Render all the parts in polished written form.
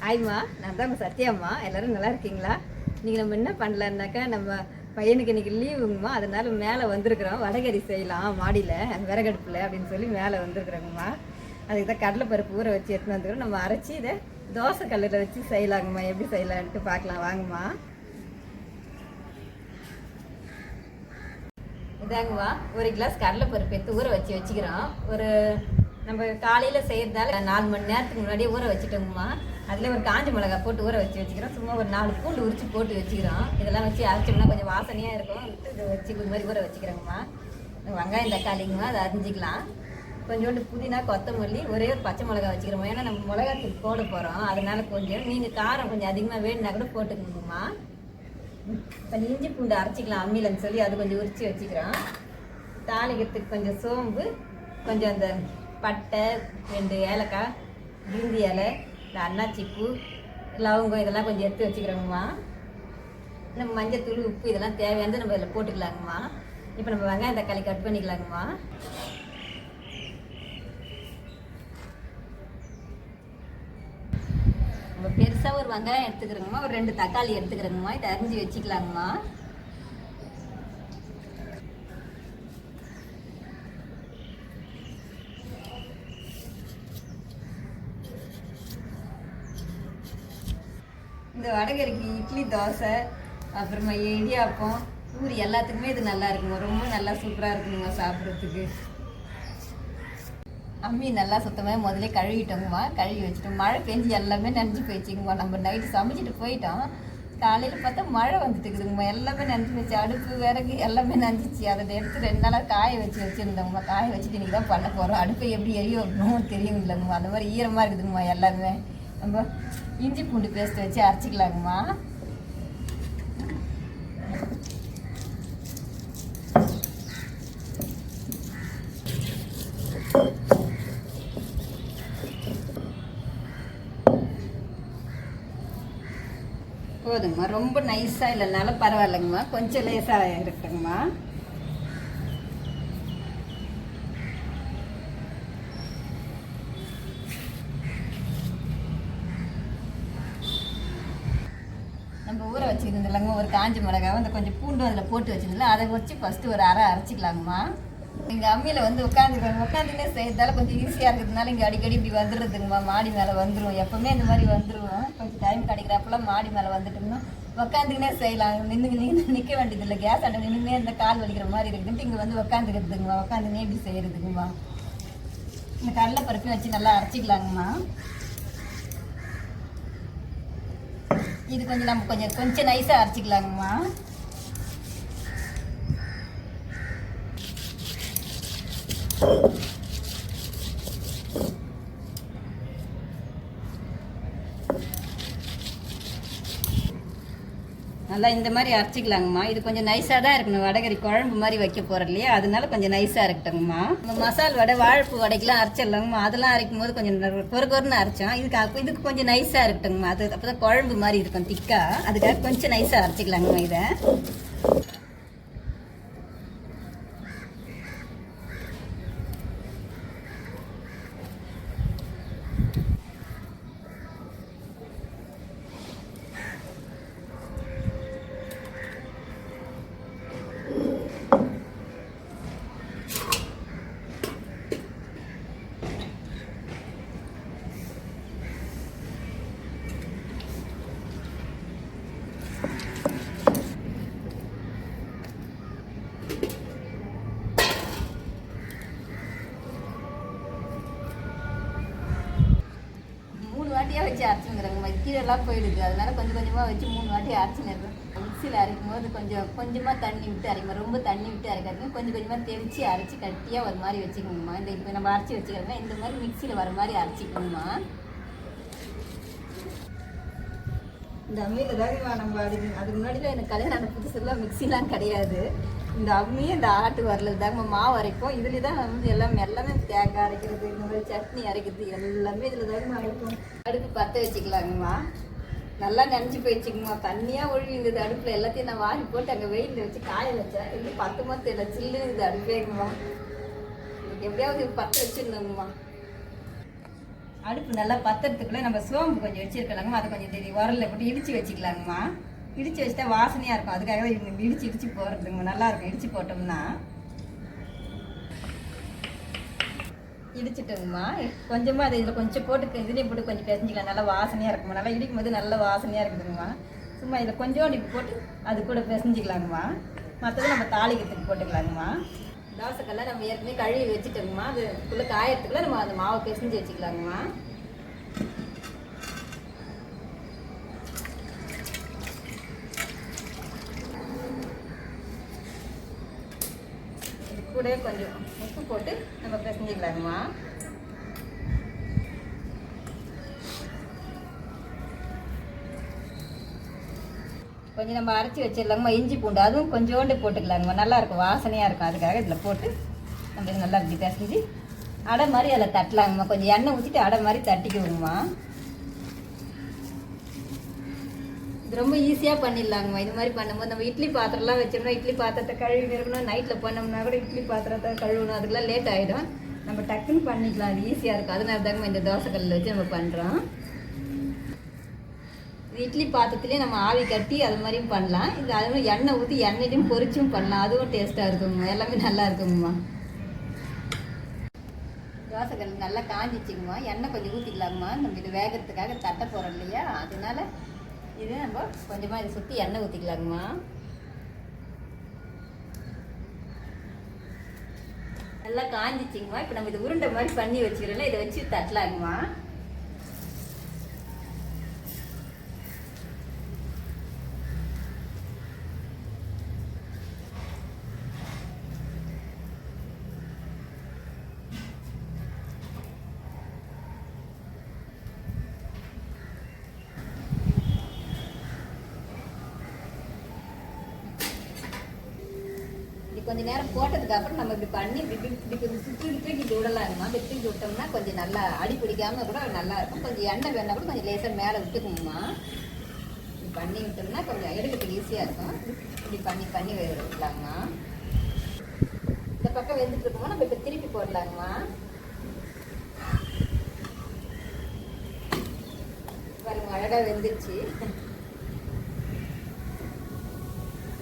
ஆய்மா, நான் தான் உங்கள் சத்யாம்மா. எல்லோரும் நல்லா இருக்கீங்களா? இன்றைக்கி நம்ம என்ன பண்ணலான்னாக்கா, நம்ம பையனுக்கு இன்றைக்கி லீவுங்கம்மா. அதனால் மேலே வந்திருக்கிறோம். வடகறி செய்யலாம் மாடியில் விறகடுப்பில் அப்படின்னு சொல்லி மேலே வந்திருக்குறோங்கம்மா. அதுக்கு தான் கடலைப்பருப்பு ஊற வச்சு எடுத்துன்னு வந்துக்கிறோம். நம்ம அரைச்சி இதை தோசை கல்லில் வச்சு செய்யலாங்கம்மா. எப்படி செய்யலான்ட்டு பார்க்கலாம் வாங்கம்மா. இதாங்கம்மா, ஒரு கிளாஸ் கடலைப்பருப்பு எடுத்து ஊற வச்சு வச்சுக்கிறோம். ஒரு நம்ம காலையில் செய்கிறதால 4 மணி நேரத்துக்கு முன்னாடியே ஊற வச்சுட்டோங்கம்மா. அதில் ஒரு காஞ்ச மிளகா போட்டு ஊற வச்சுக்கிறோம். சும்மா ஒரு 4 பூண்டு உரிச்சு போட்டு வச்சுக்கிறோம். இதெல்லாம் வச்சு அரைச்சோம்னா கொஞ்சம் வாசனையாக இருக்கும். இதை வச்சு இது மாதிரி ஊற வச்சுக்கிறோங்கம்மா. வெங்காயம் தக்காளிங்கம்மா, அதை அரிஞ்சிக்கலாம். கொஞ்சோண்டு புதினா, கொத்தமல்லி, ஒரே ஒரு பச்சை மிளகா வச்சுக்கிறோம். ஏன்னா நம்ம மிளகாத்தூள் போட போகிறோம். அதனால் கொஞ்சம் நீங்கள் காரம் கொஞ்சம் அதிகமாக வேணுன்னா கூட போட்டுக்கணுங்கம்மா. இப்போ இஞ்சி பூண்டு அரைச்சிக்கலாம் அம்மியிலன்னு சொல்லி அது கொஞ்சம் உரித்து வச்சுக்கிறோம். தாளிக்கிறதுக்கு கொஞ்சம் சோம்பு, கொஞ்சம் அந்த பட்டை, 2 ஏலக்காய், பிரிந்தி இலை, இந்த அன்னாச்சிப்பூ, லவங்கம் இதெல்லாம் கொஞ்சம் எடுத்து வச்சுக்கிறோங்கம்மா. நம்ம மஞ்சத்தூள், உப்பு இதெல்லாம் தேவையானது நம்ம இதில் போட்டுக்கலாங்கம்மா. இப்போ நம்ம வெங்காயம் தக்காளி கட் பண்ணிக்கலாங்கம்மா. நம்ம பெருசாக ஒரு வெங்காயம் எடுத்துக்கிறோங்கம்மா. ஒரு 2 தக்காளி எடுத்துக்கிறோங்கம்மா. இதை அரிஞ்சு வச்சுக்கலாங்கம்மா. இந்த வடகறிக்கு இட்லி, தோசை, அப்புறமா இடியாப்பம், பூரி எல்லாத்துக்குமே இது நல்லா இருக்குங்க. ரொம்ப நல்லா சூப்பராக இருக்குங்க சாப்பிட்றதுக்கு. அம்மி நல்லா சுத்தமாக முதல்ல கழுவிட்டோங்கம்மா. கழுவி வச்சுட்டோம். மழை பெஞ்சு எல்லாமே நனைஞ்சு போயிடுச்சுங்கம்மா. நம்ம நைட்டு சமைச்சிட்டு போயிட்டோம். காலையில் பார்த்தா மழை வந்துட்டு இருக்குதுங்கம்மா. எல்லாமே நனைஞ்சு போச்சு. அடுப்பு, விறகு எல்லாமே நனைஞ்சிச்சு. அதை எடுத்து 2 நாளாக காய வச்சுருந்தோங்கம்மா. காய வச்சுட்டு இன்றைக்கி தான் பண்ண போகிறோம். அடுப்பை எப்படி எரிய வைக்கணும் தெரியும் இல்லைங்கம்மா. அந்த மாதிரி ஈரமாக இருக்குதுங்கம்மா எல்லாமே. நம்ம இஞ்சி பூண்டு பேஸ்ட் வச்சு அரைச்சிக்கலாங்கம்மா. போதுங்கம்மா. ரொம்ப நைஸாக இல்லைனாலும் பரவாயில்லைங்கம்மா. கொஞ்சம் லேசாக இருக்குங்கம்மா. நம்ம ஊற வச்சுருந்துலங்க ஒரு காஞ்ச மிளகாவை அந்த கொஞ்சம் பூண்டும் அதில் போட்டு வச்சுருந்தல அதை வச்சு ஃபஸ்ட்டு ஒரு அரை அரைச்சிக்கலாங்கம்மா. இங்கே அம்மியில் வந்து உட்காந்துனே செய்யறதால கொஞ்சம் ஈஸியாக இருக்கிறதுனால இங்கே அடிக்கடி இப்படி வந்துடுறதுங்கம்மா. மாடி மேலே வந்துடும். எப்போவுமே இந்த மாதிரி வந்துடுவோம். கொஞ்சம் டைம் கிடைக்கிறப்பெல்லாம் மாடி மேலே வந்துட்டோம்னா உட்காந்துக்கினே செய்யலாம். நிற்க வேண்டியதில்லை. கேஸ் அட்டை நின்றுனே இந்த கால் வலிக்கிற மாதிரி இருக்குதுன்ட்டு இங்கே வந்து உட்காந்துக்கிறதுங்கம்மா. உட்காந்துனே இப்படி செய்கிறதுங்கம்மா. இந்த கடலைப்பருப்பையும் வச்சு நல்லா அரைச்சிக்கலாங்கம்மா. இது கொஞ்சம் நம்ம கொஞ்சம் நைஸாக அரைச்சிக்கலாங்கம்மா. நல்லா இந்த மாதிரி அரைச்சிக்கலாங்கம்மா. இது கொஞ்சம் நைஸாக தான் இருக்கணும். வடகறி குழம்பு மாதிரி வைக்க போகிறோம் இல்லையா, அதனால கொஞ்சம் நைஸாக இருக்கட்டுங்கம்மா. நம்ம மசால் வடை, வாழைப்பூ வடைக்கெலாம் அரைச்சிடலாங்கம்மா. அதெல்லாம் அரைக்கும் போது கொஞ்சம் பொறுன்னு அரைச்சோம். இதுக்கு கொஞ்சம் நைஸாக இருக்கட்டுங்கம்மா. அது அப்போ தான் குழம்பு மாதிரி இருக்கும் திக்காக. அதுக்காக கொஞ்சம் நைஸாக அரைச்சிக்கலாங்கம்மா இதை. வாட்டியாக வச்சு அரைச்சுங்கிறாங்கம்மா. கீழெல்லாம் போயிடுது. அதனால கொஞ்சம் கொஞ்சமாக வச்சு 3 வாட்டி அரைச்சுக்கிறேன். மிக்சியில் அரைக்கும் போது கொஞ்சமாக தண்ணி விட்டு அரைக்கணும். ரொம்ப தண்ணி விட்டு அரைக்காதுங்க. கொஞ்சம் கொஞ்சமாக தெளித்து அரைச்சி கட்டியாக ஒரு மாதிரி வச்சுக்கணுங்கம்மா. இந்த இப்போ நம்ம அரைச்சி வச்சுக்கிறோம்னா இந்த மாதிரி மிக்சியில் வர மாதிரி அரைச்சிக்கணுங்கம்மா. இந்த அம்மியில் தாங்க நம்ம அதுக்கு முன்னாடிலாம் எனக்கு கல்யாணம் புதுசுலாம் மிக்சிலாம் கிடையாது. இந்த அம்மியும் இந்த ஆட்டு வரல தாங்க மாவு அரைப்போம். இதுலேயே தான் வந்து எல்லாமே தேங்காய் அரைக்கிறது, இந்த மாதிரி சட்னி அரைக்கிறது எல்லாமே இதில் தாங்க அரைப்போம். அடுப்பு பற்ற வச்சுக்கலாங்கம்மா. நல்லா நனைஞ்சி போயிடுச்சுங்கம்மா. தண்ணியாக ஒழுங்குது அடுப்பில். எல்லாத்தையும் நான் வாங்கி போட்டு அங்கே வெயிலில் வச்சு காய வச்சேன். இன்னும் 10 மாதம் இல்லை, சில்லுன்னு இது அடுப்பேங்கம்மா. எப்படியாவது பற்ற வச்சுருந்தோங்கம்மா. அடுப்பு நல்லா பத்திரத்துக்குள்ளே நம்ம சோம்பு கொஞ்சம் வச்சுருக்கலாங்கம்மா. அதை கொஞ்சம் தெரியும் உரலில் போட்டு இடித்து வச்சுக்கலாங்கம்மா. இடித்து வச்சுட்டா வாசனையாக இருக்கும். அதுக்காக தான் இவங்க இடித்து போடுறதுங்க. நல்லாயிருக்கும் இடித்து போட்டோம்னா. இடிச்சிட்டோங்கம்மா. கொஞ்சமாக அதை இதில் கொஞ்சம் போட்டு இதுலேயும் போட்டு கொஞ்சம் பிசைஞ்சிக்கலாம். நல்லா வாசனையாக இருக்குமா. நல்லா இடிக்கும் போது நல்ல வாசனையாக இருக்குதுங்கம்மா. சும்மா இதில் கொஞ்சோண்டு இப்போ போட்டு அது கூட பிசைஞ்சிக்கலாங்கம்மா. மற்றது நம்ம தாளிக்கிறதுக்கு போட்டுக்கலாங்கம்மா. தோசைக்கெல்லாம் நம்ம ஏற்கனவே கழுவி வச்சுட்டோங்கம்மா. அதுக்குள்ளே காயறதுக்குள்ளே நம்ம அந்த மாவை பிசைஞ்சு வச்சுக்கலாங்கம்மா. இது கூட கொஞ்சம் உப்பு போட்டு நம்ம பிசைஞ்சிக்கலாங்கம்மா. கொஞ்சம் நம்ம அரைச்சி வச்சிடலாங்கம்மா. இஞ்சி பூண்டு அதுவும் கொஞ்சோண்டு போட்டுக்கலாங்கம்மா. நல்லாயிருக்கும் வாசனையாக இருக்கும். அதுக்காக இதில் போட்டு நம்ம இது நல்லா இப்படி பிசைஞ்சு அடை மாதிரி அதில் தட்டலாங்கம்மா. கொஞ்சம் எண்ணெய் ஊற்றிட்டு அடை மாதிரி தட்டிக்குவோங்கம்மா. இது ரொம்ப ஈஸியாக பண்ணிடலாங்கம்மா. இது மாதிரி பண்ணும்போது நம்ம இட்லி பாத்திரம்லாம் வச்சோம்னா இட்லி பாத்திரத்தை கழுவி இருக்கணும். நைட்டில் பண்ணோம்னா கூட இட்லி பாத்திரத்தை கழுவணும். அதுக்கெல்லாம் லேட் ஆகிடும். நம்ம டக்குன்னு பண்ணிக்கலாம். அது ஈஸியாக இருக்கும். அதனால தாங்கம்மா இந்த தோசைக்கல்லில் வச்சு நம்ம பண்ணுறோம். இட்லி பாத்திரத்துலேயே நம்ம ஆவி கட்டி அது மாதிரியும் பண்ணலாம். இது அதுவும் எண்ணெய் ஊற்றி எண்ணெயிலையும் பொரிச்சும் பண்ணலாம். அதுவும் டேஸ்ட்டாக இருக்குங்கம்மா. எல்லாமே நல்லா இருக்குங்கம்மா. தோசைக்கல் நல்லா காஞ்சிச்சிங்கம்மா. எண்ணெய் கொஞ்சம் ஊற்றிக்கலாங்கம்மா. நம்ம இது வேகிறதுக்காக தட்ட போகிறோம் இல்லையா, அதனால இது நம்ம கொஞ்சமாக இதை சுற்றி எண்ணெய் ஊற்றிக்கலாங்கம்மா. நல்லா காஞ்சிச்சிங்கம்மா. இப்போ நம்ம இது உருண்டை மாதிரி பண்ணி வச்சுக்கிறோம்ல, இதை வச்சு தட்டலாங்கம்மா. கொஞ்சம் நேரம் போட்டதுக்கு அப்புறம் நம்ம இப்படி பண்ணி இப்படி சுற்றி தூக்கி விடலாங்கம்மா. இப்படி தூக்கி விட்டோம்னா கொஞ்சம் நல்லா அடி பிடிக்காம கூட நல்லா இருக்கும். கொஞ்சம் எண்ணெய் வேணா கூட கொஞ்சம் லேசாக மேலே விட்டுக்குங்கம்மா. இப்படி பண்ணி விட்டோம்னா கொஞ்சம் எடுக்கிறதுக்கு ஈஸியாக இருக்கும். இப்படி பண்ணி விடலாங்கம்மா. இந்த பக்கம் வெந்துட்டு இருக்கோம்னா நம்ம இப்போ திருப்பி போடலாங்கம்மா. பாருங்க அழகாக வெந்துருச்சு.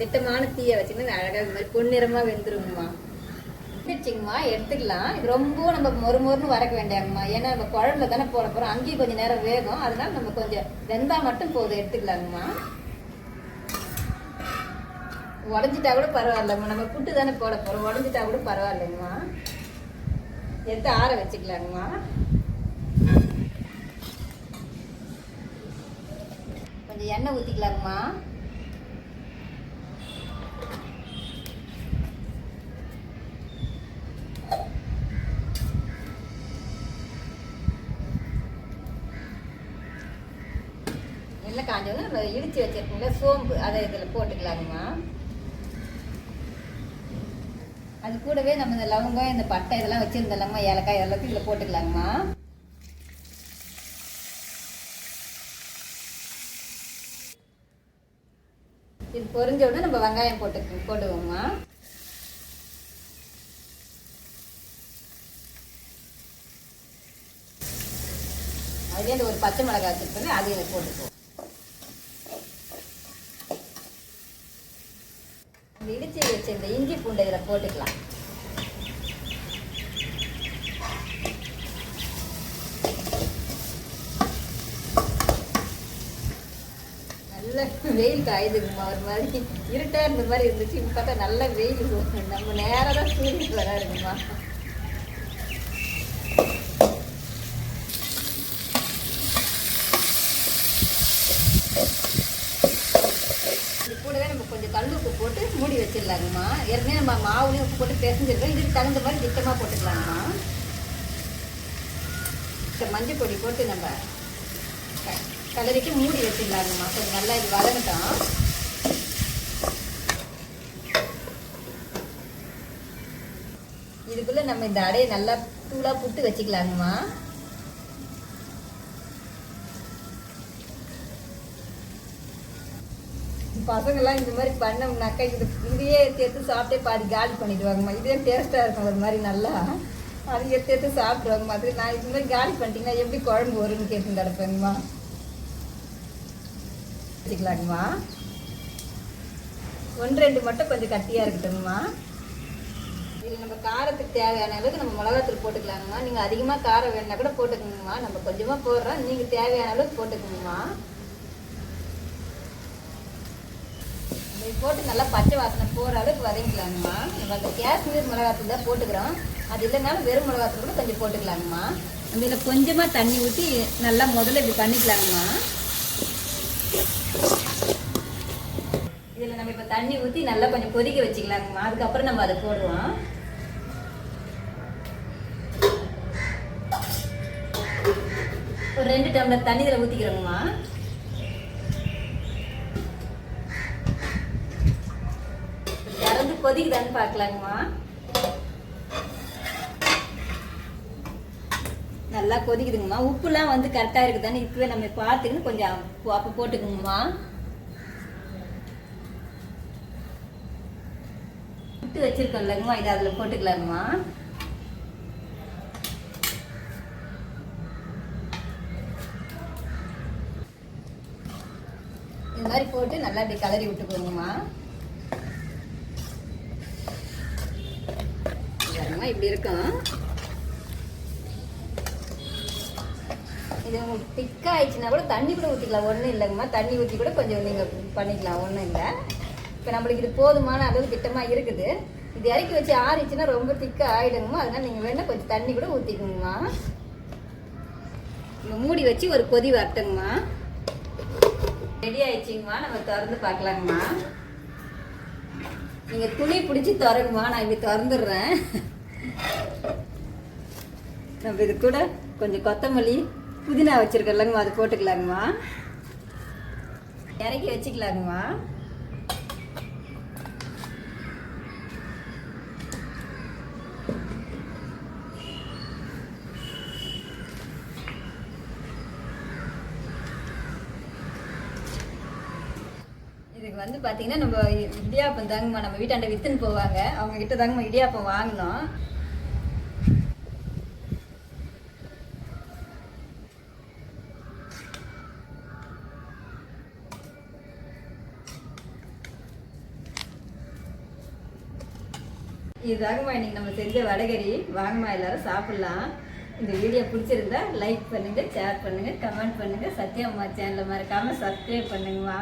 திட்டமான தீயை வச்சுன்னா அழகாக இந்த மாதிரி பொன்னிறமாக வெந்துருங்கம்மா. வெந்துருச்சுங்கம்மா, எடுத்துக்கலாம். இது ரொம்ப நம்ம மொறுன்னு வறக்க வேண்டியாங்கம்மா. ஏன்னா நம்ம குழம்புல தானே போட போகிறோம். அங்கேயும் கொஞ்சம் நேரம் வேகும். அதனால நம்ம கொஞ்சம் வெந்தால் மட்டும் போதும், எடுத்துக்கலாங்கம்மா. உடஞ்சிட்டா கூட பரவாயில்லங்கம்மா. நம்ம புட்டு தானே போட போகிறோம். உடஞ்சிட்டா கூட பரவாயில்லைங்கம்மா. எடுத்து ஆற வச்சுக்கலாங்கம்மா. கொஞ்சம் எண்ணெய் ஊற்றிக்கலாங்கம்மா. எண்ணெய் காஞ்சோன்னு நம்ம இடித்து வச்சிருக்கோம்ல சோம்பு, அதை இதில் போட்டுக்கலாங்கம்மா. அது கூடவே நம்ம இந்த லவங்கம் இந்த பட்டை இதெல்லாம் வச்சுருந்தோம்மா, ஏலக்காய் எல்லாத்தையும் இதில் போட்டுக்கலாங்கம்மா. இது பொரிஞ்ச உடனே நம்ம வெங்காயம் போடுவோம்மா. அதுலேயே அந்த ஒரு பச்சை மிளகாய் வச்சுருக்கோம், அதையும் போட்டுக்குவோம். இடிச்சு வச்சு இந்த இஞ்சி பூண்டை இதில் போட்டுக்கலாம். நல்ல வெயில் காயுதுங்கம்மா. ஒரு மாதிரி இருட்டாக இருந்த மாதிரி இருந்துச்சு. இப்போ பார்த்தா நல்ல வெயில். நம்ம நேராக தான் சூரியன் வராதுங்கம்மா. கூடவே நம்ம கொஞ்சம் கல் உப்பு போட்டு மூடி வச்சிடலாங்கம்மா. ஏற்கனவே நம்ம மாவுலையும் உப்பு போட்டு பிசைஞ்சிருக்கோம். இதுக்கு தகுந்த மாதிரி திட்டமாக போட்டுக்கலாங்கம்மா. மஞ்சள் பொடி போட்டு நம்ம கலரிட்டு மூடி வச்சிடலாங்கம்மா. கொஞ்சம் நல்லா இது வதங்கட்டும். இதுக்குள்ளே நம்ம இந்த அடையை நல்லா தூளாக புட்டு வச்சுக்கலாங்கம்மா. பசங்கள்லாம் இந்த மாதிரி பண்ணோம்னாக்கா இதையே சேர்த்து சாப்பிட்டே பாதி காலி பண்ணிடுவாங்கம்மா. இதே டேஸ்ட்டாக இருக்கும் ஒரு மாதிரி நல்லா. அது எடுத்து எடுத்து சாப்பிட்ருவாங்கம்மா. அது நான் இது மாதிரி காலி பண்ணிட்டீங்கன்னா எப்படி குழம்பு வரும்னு கேட்டு கிடப்பேங்கம்மா. வச்சுக்கலாங்கம்மா. 1-2 மட்டும் கொஞ்சம் கட்டியாக இருக்கட்டுங்கம்மா. இதில் நம்ம காரத்துக்கு தேவையான அளவுக்கு நம்ம மிளகாத்தூள் போட்டுக்கலாங்கம்மா. நீங்கள் அதிகமாக காரம் வேணுன்னா கூட போட்டுக்கோங்கம்மா. நம்ம கொஞ்சமாக போடுறோம், நீங்கள் தேவையான அளவுக்கு போட்டுக்கோங்கம்மா. இதை போட்டு நல்லா பச்சை வாசனை போகிற அளவுக்கு வதங்கிக்கலாங்கம்மா. நம்ம அந்த காஷ்மீர் மிளகாத்தூள் தான் போட்டுக்கிறோம். அது இல்லைனாலும் வெறும் மிளகாத்தூள் கூட கொஞ்சம் போட்டுக்கலாங்கம்மா. நம்ம இதில் கொஞ்சமாக தண்ணி ஊற்றி நல்லா முதல்ல இப்படி பண்ணிக்கலாங்கம்மா. இதில் நம்ம இப்போ தண்ணி ஊற்றி நல்லா கொஞ்சம் கொதிக்க வச்சுக்கலாங்கம்மா. அதுக்கப்புறம் நம்ம அதை போடுவோம். ஒரு 2 டம்ளர் தண்ணி இதில் ஊற்றிக்கிறோங்கம்மா. திறந்து கொதிக்குதான்னு பார்க்கலாங்கம்மா. நல்லா கொதிக்குதுங்கம்மா. உப்புலாம் வந்து கரெக்டாக இருக்குதான்னு இப்போவே நம்ம பார்த்துக்கின்னு கொஞ்சம் அப்போ போட்டுக்கோங்கம்மா. விட்டு வச்சிருக்கோம் இல்லைங்கம்மா, இதை அதில் போட்டுக்கலாங்கம்மா. இது மாதிரி போட்டு நல்லா இப்படி கலரி விட்டுக்கோங்கம்மா. இப்படி இருக்கும். இது உங்களுக்கு திக்காக ஆயிடுச்சுன்னா கூட தண்ணி கூட ஊற்றிக்கலாம், ஒன்றும் இல்லைங்கம்மா. தண்ணி ஊற்றி கூட கொஞ்சம் நீங்கள் பண்ணிக்கலாம், ஒன்றும் இல்லை. இப்போ நம்மளுக்கு இது போதுமான அளவு திட்டமாக இருக்குது. இது இறக்கி வச்சு ஆறிச்சுன்னா ரொம்ப திக்காக ஆகிடுங்கம்மா. அதனால் நீங்கள் வேணால் கொஞ்சம் தண்ணி கூட ஊற்றிக்குங்கம்மா. மூடி வச்சு ஒரு கொதி வரட்டுங்கம்மா. ரெடி ஆயிடுச்சிங்கம்மா. நம்ம திறந்து பார்க்கலாங்கம்மா. நீங்கள் துணி பிடிச்சி திறங்குமா, நான் இப்படி திறந்துடுறேன். நம்ம இது கூட கொஞ்சம் கொத்தமல்லி புதினா வச்சுருக்கலாங்கம்மா, அது போட்டுக்கலாங்கம்மா. இறக்கி வச்சுக்கலாங்கம்மா. இதுக்கு வந்து பார்த்தீங்கன்னா நம்ம இடியாப்பம் தாங்கம்மா. நம்ம வீட்டாண்ட விற்றுன்னு போவாங்க, அவங்க கிட்ட தாங்கம்மா இடியாப்பம் வாங்கினோம். இதுதாங்கம்மா இன்னைக்கு நம்ம செஞ்ச வடகரி. வாங்கம்மா எல்லாரும் சாப்பிட்லாம். இந்த வீடியோ பிடிச்சிருந்தா லைக் பண்ணுங்கள், ஷேர் பண்ணுங்கள், கமெண்ட் பண்ணுங்கள். சத்யா அம்மா சேனலை மறக்காமல் சப்ஸ்கிரைப் பண்ணுங்கம்மா.